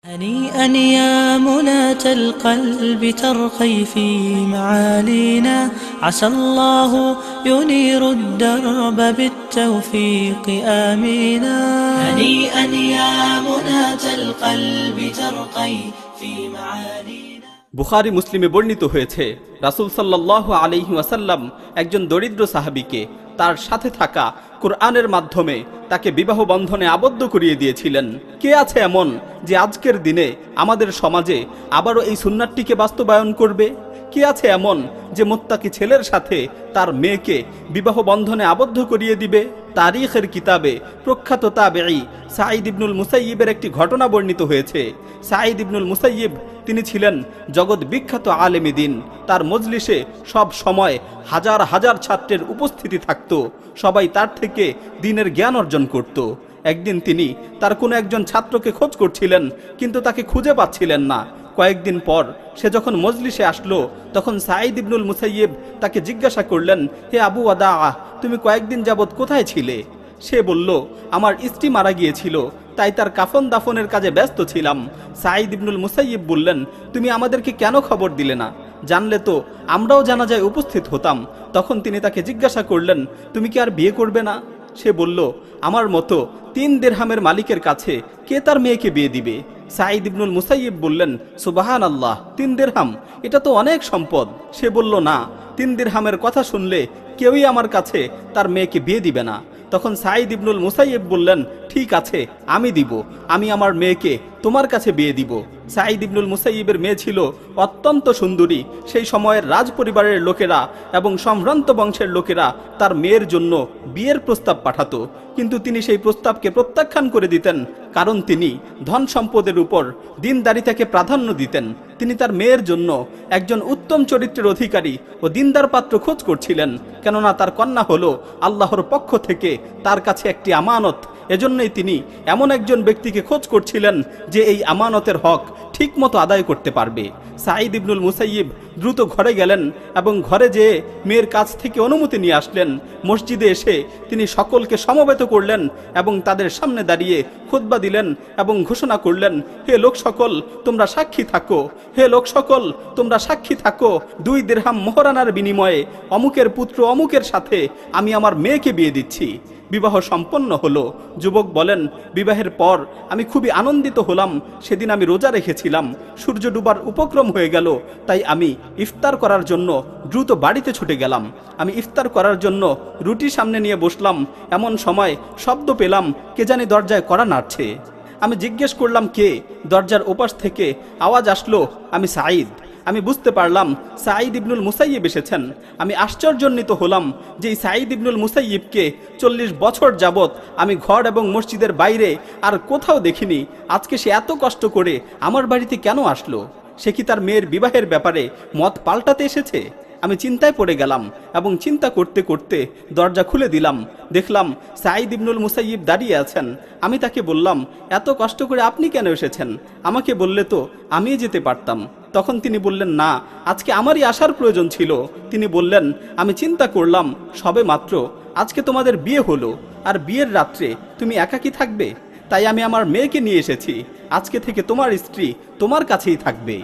هنيئا يا مناة القلب ترقي في معالينا عسى الله ينير الدرب بالتوفيق آمينا هنيئا يا مناة القلب ترقي في معالينا বুখারী মুসলিমে বর্ণিত হয়েছে রাসূল সাল্লাল্লাহু আলাইহি ওয়াসাল্লাম একজন দরিদ্র সাহাবীকে তার সাথে থাকা কুরআনের মাধ্যমে তাকে বিবাহ বন্ধনে আবদ্ধ করিয়ে দিয়েছিলেন। কে আছে এমন যে আজকের দিনে আমাদের সমাজে আবারও এই সুন্নাতটিকে বাস্তবায়ন করবে? কে আছে এমন যে মুত্তাকি ছেলের সাথে তার মেয়েকে বিবাহ বন্ধনে আবদ্ধ করিয়ে দিবে? তারিখের কিতাবে প্রখ্যাত তাবেঈ সাঈদ ইবনুল মুসাইয়িবের একটি ঘটনা বর্ণিত হয়েছে। সাঈদ ইবনুল মুসাইয়িব তিনি ছিলেন জগৎ বিখ্যাত আলেমে দ্বীন। তার মজলিসে সব সময় হাজার হাজার ছাত্রের উপস্থিতি থাকত। সবাই তার থেকে দ্বীনের জ্ঞান অর্জন করত। একদিন তিনি তার কোনো একজন ছাত্রকে খোঁজ করছিলেন, কিন্তু তাকে খুঁজে পাচ্ছিলেন না। কয়েকদিন পর সে যখন মজলিসে আসলো, তখন সাঈদ ইবনুল মুসাইয়িব তাকে জিজ্ঞাসা করলেন, হে আবু ওয়াদা, তুমি কয়েকদিন যাবৎ কোথায় ছিলে? সে বলল, আমার স্ত্রী মারা গিয়েছিল, তাই তার কাফন দাফনের কাজে ব্যস্ত ছিলাম। সাঈদ ইবনুল মুসাইয়িব বললেন, তুমি আমাদেরকে কেন খবর দিলে না? জানলে তো আমরাও জানাজায় উপস্থিত হতাম। তখন তিনি তাকে জিজ্ঞাসা করলেন, তুমি কি আর বিয়ে করবে না? সে বলল, আমার মতো 3 দিরহামের মালিকের কাছে কে তার মেয়েকে বিয়ে দিবে? সাঈদ ইবনুল মুসাইয়িব বললেন, সুবহানাল্লাহ, 3 দিরহাম, এটা তো অনেক সম্পদ। সে বলল, না, 3 দিরহামের কথা শুনলে কেউই আমার কাছে তার মেয়েকে বিয়ে দিবে না। তখন সাঈদ ইবনুল মুসাইয়িব বললেন, ঠিক আছে, আমি দিব, আমি আমার মেয়েকে তোমার কাছে বিয়ে দিব। সাঈদ ইবনুল মুসাইয়িবের মেয়ে ছিল অত্যন্ত সুন্দরী। সেই সময়ের রাজ পরিবারের লোকেরা এবং সম্ভ্রান্ত বংশের লোকেরা তার মেয়ের জন্য বিয়ের প্রস্তাব পাঠাতো, কিন্তু তিনি সেই প্রস্তাবকে প্রত্যাখ্যান করে দিতেন, কারণ তিনি ধন সম্পদের উপর দিনদারিতাকে প্রাধান্য দিতেন। তিনি তার মেয়ের জন্য একজন উত্তম চরিত্রের অধিকারী ও দিনদার পাত্র খোঁজ করছিলেন, কেননা তার কন্যা হলো আল্লাহর পক্ষ থেকে তার কাছে একটি আমানত। এজন্যই তিনি এমন একজন ব্যক্তিকে খোঁজ করছিলেন যে এই আমানতের হক ঠিকমতো আদায় করতে পারবে। সাঈদ ইবনুল মুসাইয়িব দ্রুত ঘরে গেলেন এবং ঘরে যেয়ে মেয়ের কাছ থেকে অনুমতি নিয়ে আসলেন। মসজিদে এসে তিনি সকলকে সমবেত করলেন এবং তাদের সামনে দাঁড়িয়ে খুতবা দিলেন এবং ঘোষণা করলেন, হে লোক সকল, তোমরা সাক্ষী থাকো, হে লোক সকল, তোমরা সাক্ষী থাকো, 2 দিরহাম মোহরানার বিনিময়ে অমুকের পুত্র অমুকের সাথে আমি আমার মেয়েকে বিয়ে দিচ্ছি। বিবাহ সম্পন্ন হলো। যুবক বলেন, বিবাহের পর আমি খুবই আনন্দিত হলাম। সেদিন আমি রোজা রেখেছিলাম। সূর্য ডুবার উপক্রম হয়ে গেল, তাই আমি ইফতার করার জন্য দ্রুত বাড়িতে ছুটে গেলাম। আমি ইফতার করার জন্য রুটি সামনে নিয়ে বসলাম। এমন সময় শব্দ পেলাম, কে জানি দরজায় কড়া নাড়ছে। আমি জিজ্ঞেস করলাম, কে? দরজার ওপাশ থেকে আওয়াজ আসলো, আমি সাঈদ। আমি বুঝতে পারলাম সাঈদ ইবনুল মুসাইয়িব এসেছেন। আমি আশ্চর্যান্বিত হলাম যে সাঈদ ইবনুল মুসাইয়িবকে 40 বছর যাবৎ আমি ঘর এবং মসজিদের বাইরে আর কোথাও দেখিনি। আজকে সে এত কষ্ট করে আমার বাড়িতে কেন আসলো? সে কি তার মেয়ের বিবাহের ব্যাপারে মত পাল্টাতে এসেছে? আমি চিন্তায় পড়ে গেলাম এবং চিন্তা করতে করতে দরজা খুলে দিলাম। দেখলাম সাঈদ ইবনুল মুসাইয়িব দাঁড়িয়ে আছেন। আমি তাকে বললাম, এত কষ্ট করে আপনি কেন এসেছেন? আমাকে বললে তো আমি যেতে পারতাম। তখন তিনি বললেন, না, আজকে আমারই আসার প্রয়োজন ছিল। তিনি বললেন, আমি চিন্তা করলাম সবে মাত্র আজকে তোমাদের বিয়ে হলো, আর বিয়ের রাত্রে তুমি একাকী থাকবে, তাই আমি আমার মেয়েকে নিয়ে এসেছি। আজকে থেকে তোমার স্ত্রী তোমার কাছেই থাকবে।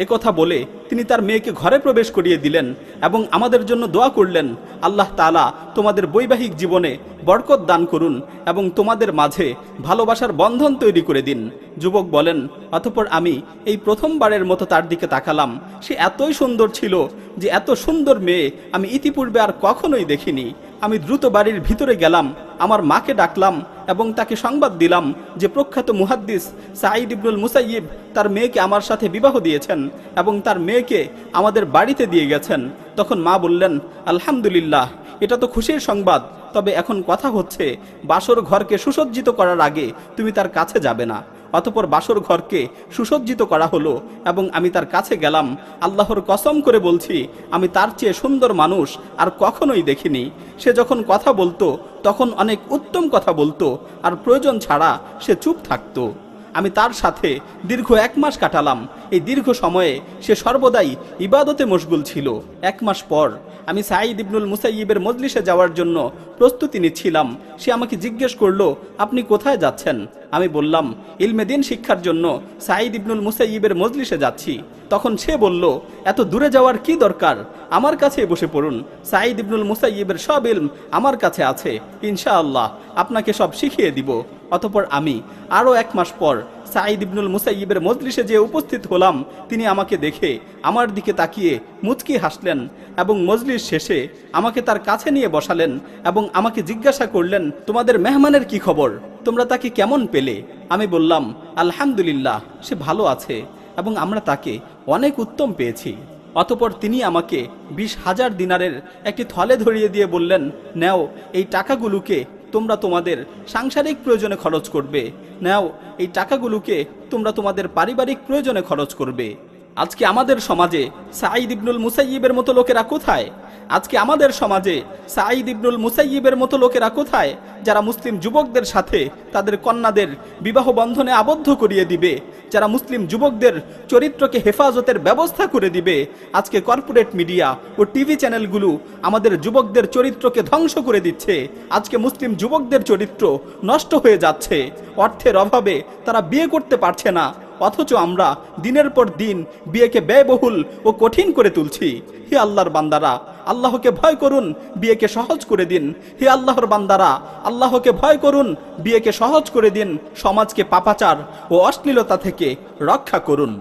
একথা বলে তিনি তার মেয়েকে ঘরে প্রবেশ করিয়ে দিলেন এবং আমাদের জন্য দোয়া করলেন, আল্লাহ তাআলা তোমাদের বৈবাহিক জীবনে বরকত দান করুন এবং তোমাদের মাঝে ভালোবাসার বন্ধন তৈরি করে দিন। যুবক বলেন, অতঃপর আমি এই প্রথমবারের মতো তার দিকে তাকালাম। সে এতই সুন্দর ছিল যে এত সুন্দর মেয়ে আমি ইতিপূর্বে আর কখনোই দেখিনি। আমি দ্রুত বাড়ির ভিতরে গেলাম, আমার মাকে ডাকলাম এবং তাকে সংবাদ দিলাম যে প্রখ্যাত মুহাদ্দিস সাঈদ ইবনুল মুসাইয়িব তার মেয়েকে আমার সাথে বিবাহ দিয়েছেন এবং তার মেয়েকে আমাদের বাড়িতে দিয়ে গেছেন। তখন মা বললেন, আলহামদুলিল্লাহ, এটা তো খুশির সংবাদ। তবে এখন কথা হচ্ছে, বাসর ঘরকে সুসজ্জিত করার আগে তুমি তার কাছে যাবে না। অতঃপর বাসর ঘরকে সুসজ্জিত করা হলো এবং আমি তার কাছে গেলাম। আল্লাহর কসম করে বলছি, আমি তার চেয়ে সুন্দর মানুষ আর কখনোই দেখিনি। সে যখন কথা বলতো তখন অনেক উত্তম কথা বলতো, আর প্রয়োজন ছাড়া সে চুপ থাকতো। আমি তার সাথে দীর্ঘ 1 মাস কাটালাম। এই দীর্ঘ সময়ে সে সর্বদাই ইবাদতে মশগুল ছিল। 1 মাস পর আমি সাঈদ ইবনুল মুসাইয়িবের মজলিসে যাওয়ার জন্য প্রস্তুতি নিচ্ছিলাম। সে আমাকে জিজ্ঞেস করলো, আপনি কোথায় যাচ্ছেন? আমি বললাম, ইলমে দিন শিক্ষার জন্য সাঈদ ইবনুল মুসাইয়িবের মজলিসে যাচ্ছি। তখন সে বলল, এত দূরে যাওয়ার কি দরকার, আমার কাছে বসে পড়ুন, সাঈদ ইবনুল মুসাইয়িবের সব ইলম আমার কাছে আছে, ইনশাআল্লাহ আপনাকে সব শিখিয়ে দিব। অতঃপর আমি আরও 1 মাস পর সাঈদ ইবনুল মুসাইয়িবের মজলিসে যে উপস্থিত হলাম, তিনি আমাকে দেখে আমার দিকে তাকিয়ে মুচকি হাসলেন এবং মজলিস শেষে আমাকে তার কাছে নিয়ে বসালেন এবং আমাকে জিজ্ঞাসা করলেন, তোমাদের মেহমানের কি খবর, তোমরা তাকে কেমন পেলে? আমি বললাম, আলহামদুলিল্লাহ, সে ভালো আছে এবং আমরা তাকে অনেক উত্তম পেয়েছি। অতঃপর তিনি আমাকে 20,000 দিনারের একটি থলে ধরিয়ে দিয়ে বললেন, নাও, এই টাকাগুলোকে তোমরা তোমাদের সাংসারিক প্রয়োজনে খরচ করবে, নাও, এই টাকাগুলোকে তোমরা তোমাদের পারিবারিক প্রয়োজনে খরচ করবে। আজকে আমাদের সমাজে সাঈদ ইবনুল মুসাইয়িবের মতো লোকেরা কোথায়? আজকে আমাদের সমাজে সাঈদ ইবনুল মুসাইয়িবের মতো লোকেরা কোথায়, যারা মুসলিম যুবকদের সাথে তাদের কন্যাদের বিবাহ বন্ধনে আবদ্ধ করিয়ে দিবে, যারা মুসলিম যুবকদের চরিত্রকে হেফাজতের ব্যবস্থা করে দিবে? আজকে কর্পোরেট মিডিয়া ও টিভি চ্যানেলগুলো আমাদের যুবকদের চরিত্রকে ধ্বংস করে দিচ্ছে। আজকে মুসলিম যুবকদের চরিত্র নষ্ট হয়ে যাচ্ছে। অর্থের অভাবে তারা বিয়ে করতে পারছে না, অথচ আমরা দিনের পর দিন বিয়েকে ব্যয়বহুল ও কঠিন করে তুলছি। হে আল্লাহর বান্দারা, আল্লাহকে ভয় করুন, বিয়েকে সহজ করে দিন। হে আল্লাহর বান্দারা, আল্লাহকে ভয় করুন, বিয়েকে সহজ করে দিন। সমাজকে পাপাচার ও অশ্লীলতা থেকে রক্ষা করুন।